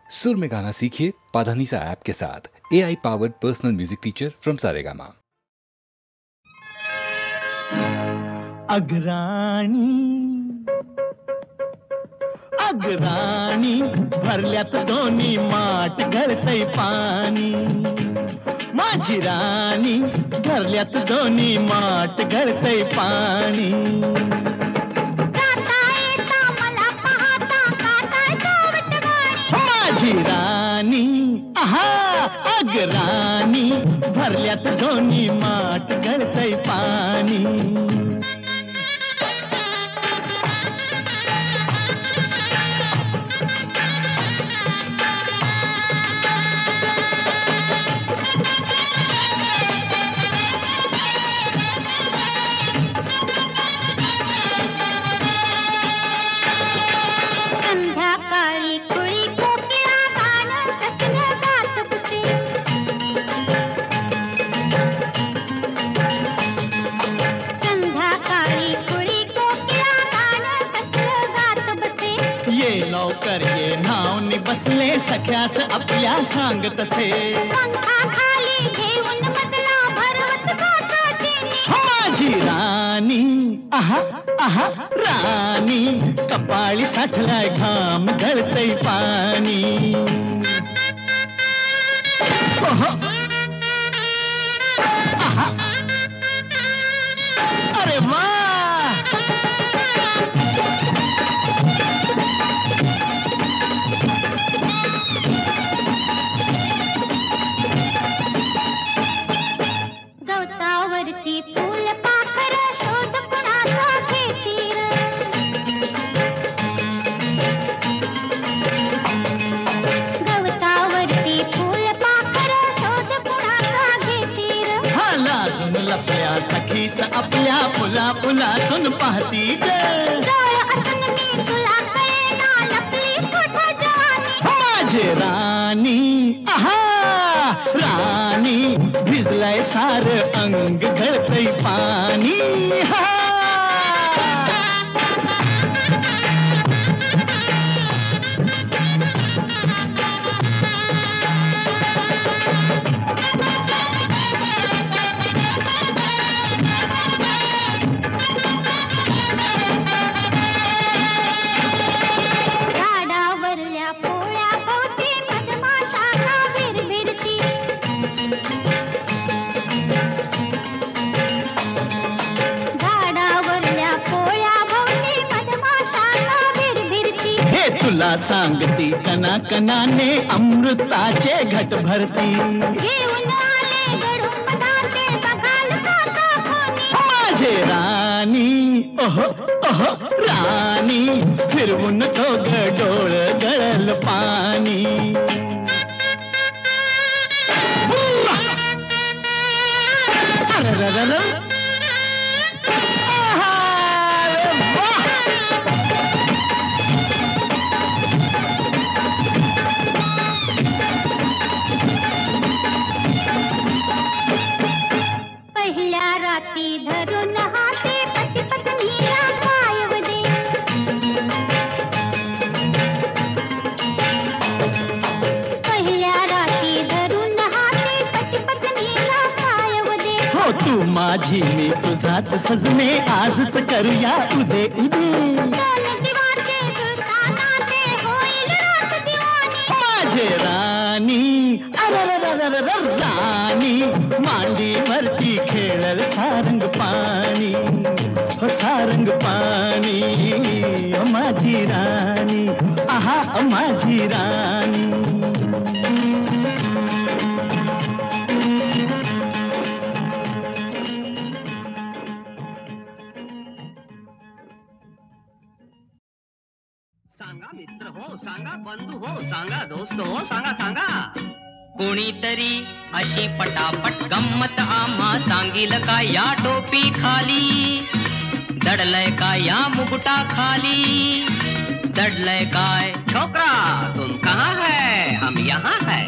सुर में गाना सीखिए पाधानीसा ऐप के साथ। AI powered personal music teacher from Saregama. अग्राणी भरल्यात दोन्ही माठ घरतय पाणी, माझी राणी भरल्यात दोन्ही माठ घरतय पाणी। माझी राणी आहा अग्राणी भरल्यात दोन्ही माठ घरतय पाणी। बसले सख्यास आपल्या सांगत से पंखा खाली घेऊन मधला भरवत काकाटीने। माझी राणी आहा आहा राणी कपाळी साठलाय घाम गळतय पाणी। ओहो आहा अरे वा सखीस आपल्या फुला फुलातून पाहती माझे राणी आहा राणी भिजलाय सार अंग गळतय पाणी। तुला सांगती कना कनाने अमृताचे घट भरती। घेऊन आले गडून मधाचे बघाल काका कोणी। माझे राणी ओहो ओहो राणी फिरवून तो डोळ गळल पाणी। धरून हाते पती पत्नीला पायव दे। पहिल्या राती धरून हाते पती पत्नीला पायव दे। हो तू माझी मी तुझाच सजने आजच करूया उदे उदे। दोन जीवाचे जुळताना ते होईल रात दिवाणी। माझे राणी राणी मांडीवरती खेळल सारंग पाणी हो सारंग पाणी। माझी राणी आहा माझी राणी। सांगा मित्र हो, सांगा बंधू हो, सांगा दोस्त हो, सांगा सांगा। कोणीतरी अशी पटापट गंमत आम्हा सांगील का या टोपी खाली दडलय का या मुकुटा खाली दडलय काय। छोकरा तुम कहाँ है, हम यहाँ है,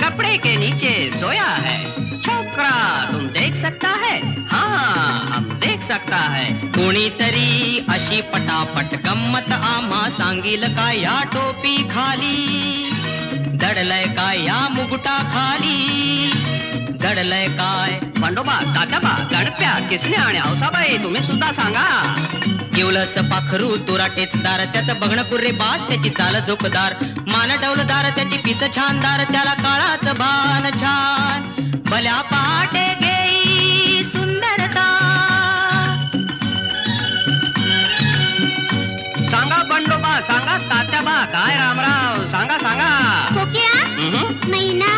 कपड़े के नीचे सोया है। छोकरा तुम देख सकता है, हाँ हम देख सकता है। कोणीतरी अशी पटापट गंमत आम्हा सांगील का या टोपी खाली दडलय काय या मुकुटा खाली, दडलय काय. बंडोबा, तात्याबा, गणप्या, किसने आणि हौसाबाई तुम्ही सुद्धा सांगा. किवलस पाखरू तुरा टेचदार, त्याचं बघणं कुर्रे बाज, त्याची चाल झोपदार, मान डौलदार, त्याची पिस छानदार, त्याला काळाचं भान छान. भल्या पहाटे घेई सुंदरता. सांगा बंडोबा, सांगा तात्याबा, काय रामराव, सांगा सांगा. कोकिळा, मैना,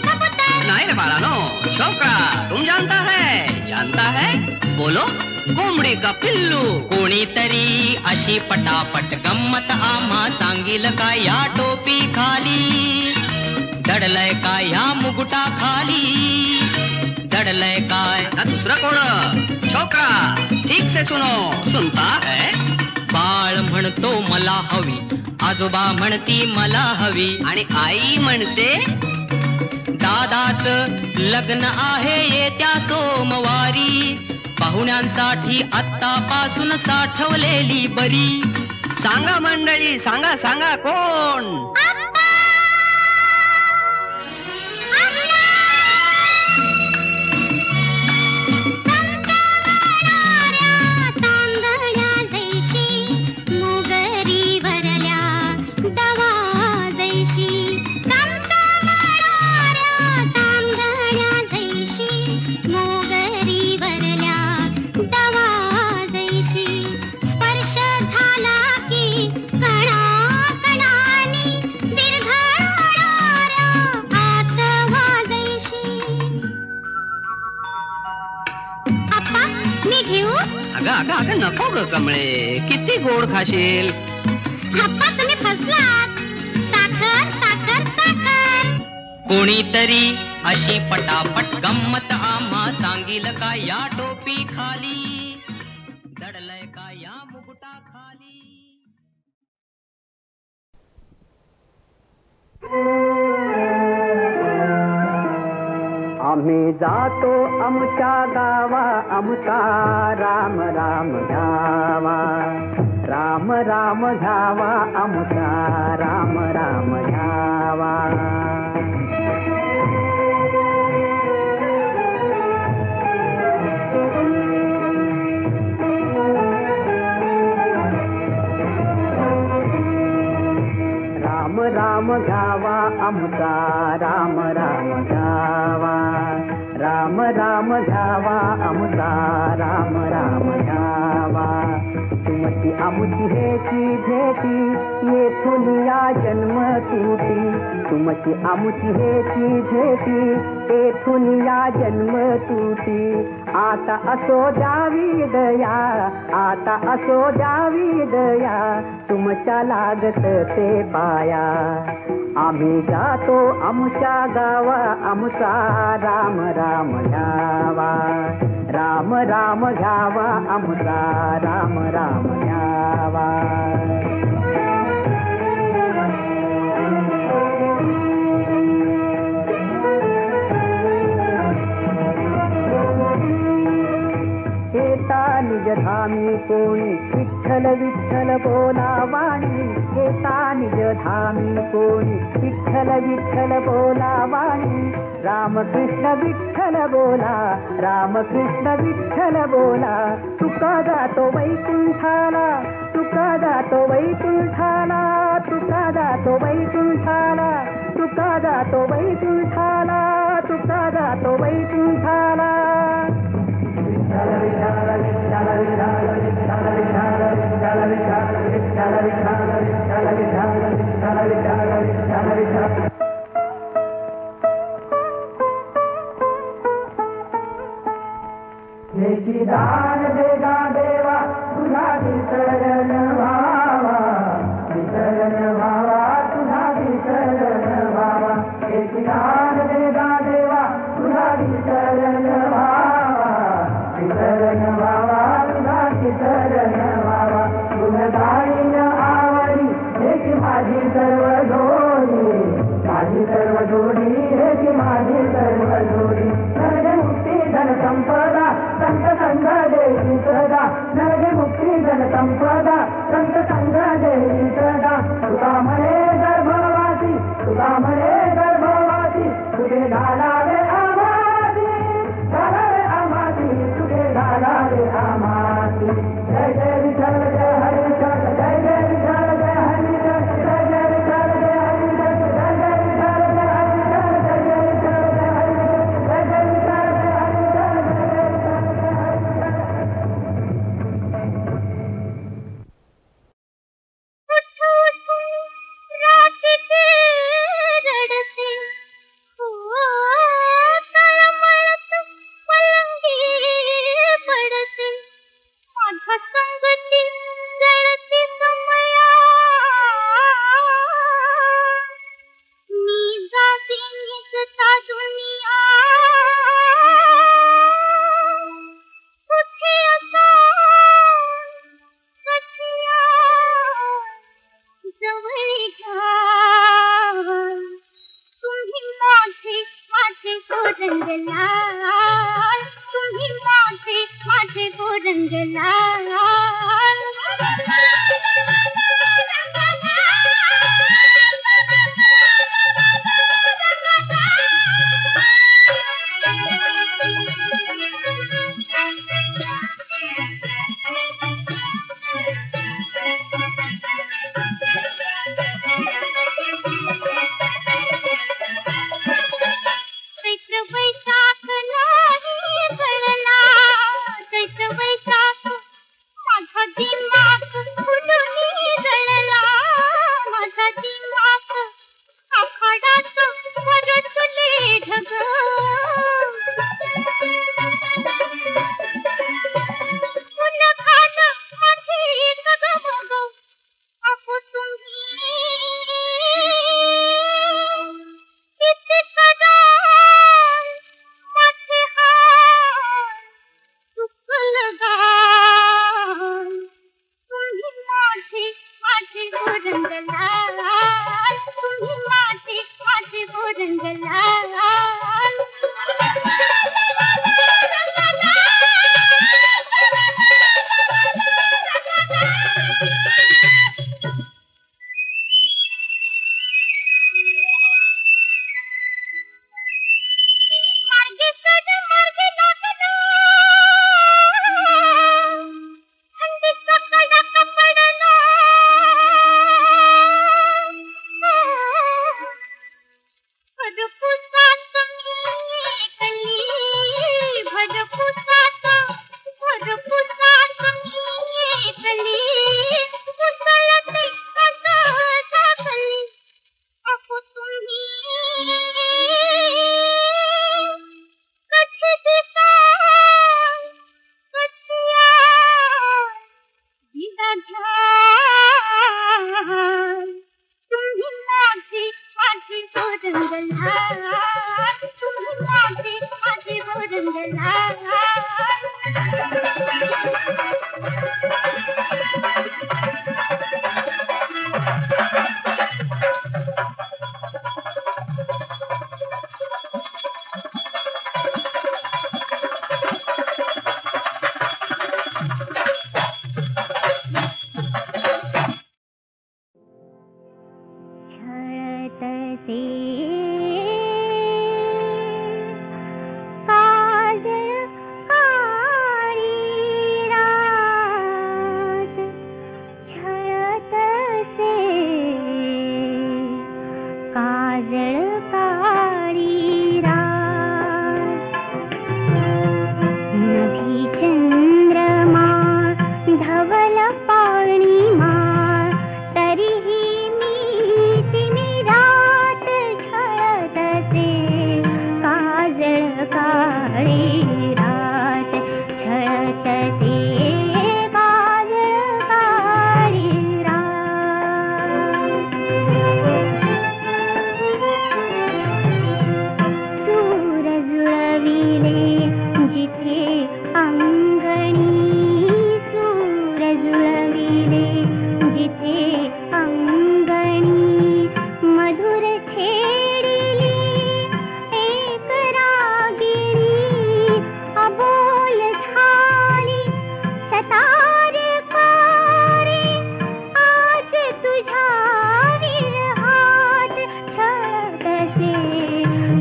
कबूतर. नहीं रे बाळानो, छोकरा तुम जानता है बोलो. कोंबडी का पिल्लू. कोणीतरी अशी पटापट गंमत आम्हा सांगील का या टोपी खाली, दडलय काय ह्या मुकुटा खाली, दडलय काय. ना दुसरा कोण. छोकरा ठीक से सुनो. सुनता है. बाळ म्हणतो मला हवी, आजोबा म्हणती मला हवी, आणि आई म्हणते दादाच लग्न आहे येत्या सोमवारी, पाहुण्यांसाठी आत्तापासून साठवलेली बरी. सांगा मंडळी, सांगा सांगा कोण. अगं नको ग कमळे, किती गोड खाशील. आप्पा तुम्ही फसलात. साखर साखर साखर. कोणीतरी अशी पटापट गंमत आम्हा सांगील का या टोपी खाली, दडलय का या मुकुटा खाली. आम्ही जातो आमच्या गावा, आमचा राम राम घ्यावा, राम राम घ्यावा, आमचा राम राम घ्यावा. राम राम घ्यावा, आमचा राम राम घ्यावा, राम राम घ्यावा, आमचा राम राम घ्यावा. तुमची आमची हेची भेटी, येथून या जन्म तुटी, तुमची आमची हेची भेटी, येथून या जन्म तुटी. आता असो द्यावी दया, आता असो द्यावी दया, तुमच्या लागत ते पाया. आम्ही जातो आमच्या गावा, आमचा राम राम घ्यावा, राम राम घ्यावा, आमचा राम राम घ्यावा. येता निज धामी कोणी, विठ्ठल विठ्ठल बोला वाणी. येता निज धामी कोणी, विठ्ठल विठ्ठल बोला वाणी. रामकृष्ण विठ्ठल बोला, रामकृष्ण विठ्ठल बोला. तुका जातो वैकुंठाला, तुका जातो वैकुंठाला, तुका जातो वैकुंठाला, तुका जातो वैकुंठाला, तुका जातो वैकुंठाला. हेची दान देगा देवा, तुझा विसर्जन व्हावा, विसर्जन व्हावा, तुझा विसर्जन व्हावा. हेची दान देगा देवा, तुझा विसर्जन व्हावा, विसर्जन व्हावा, तुझा विसर्जन व्हावा. गुणगायन आवडी हेची माझी सर्व जोडी, माझी सर्व जोडी, हेची माझी सर्व जोडी. नरगे मुक्ती धन संपदा, संत संग देवी सदा. नरगे मुक्ती धन संपदा, संत संग देवी सदा. तुका म्हणे गर्भवासी, तुका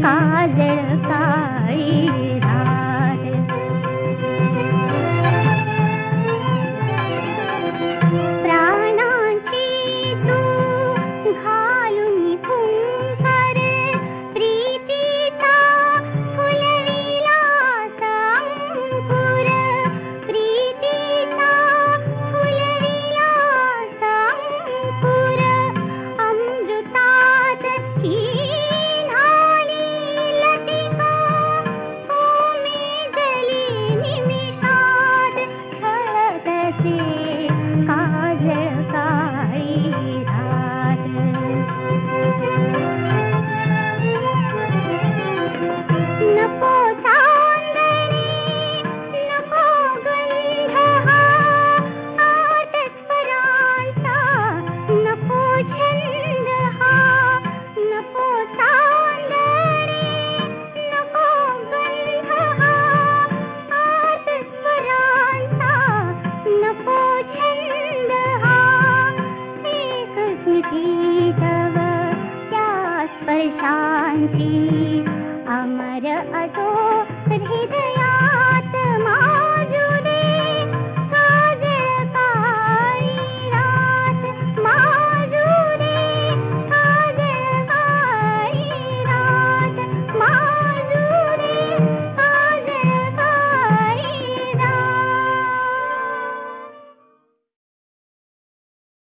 काजळ काळी रात प्राणांची तू घालून कुंभार प्रीतीचा फुलविला अंकुर प्रीतीचा फुलविला अंकुर अमृतात ही न्हाली लतिका उमेजली निमिषात खेळतसे काजळ काळी रात नको चांदणे नको गंध हा आटस्वरांचा नको छंद हा नको चांदणे नको गंध हा आटस्वरांचा नको छंद हा एक स्मृती तव त्या स्पर्शांची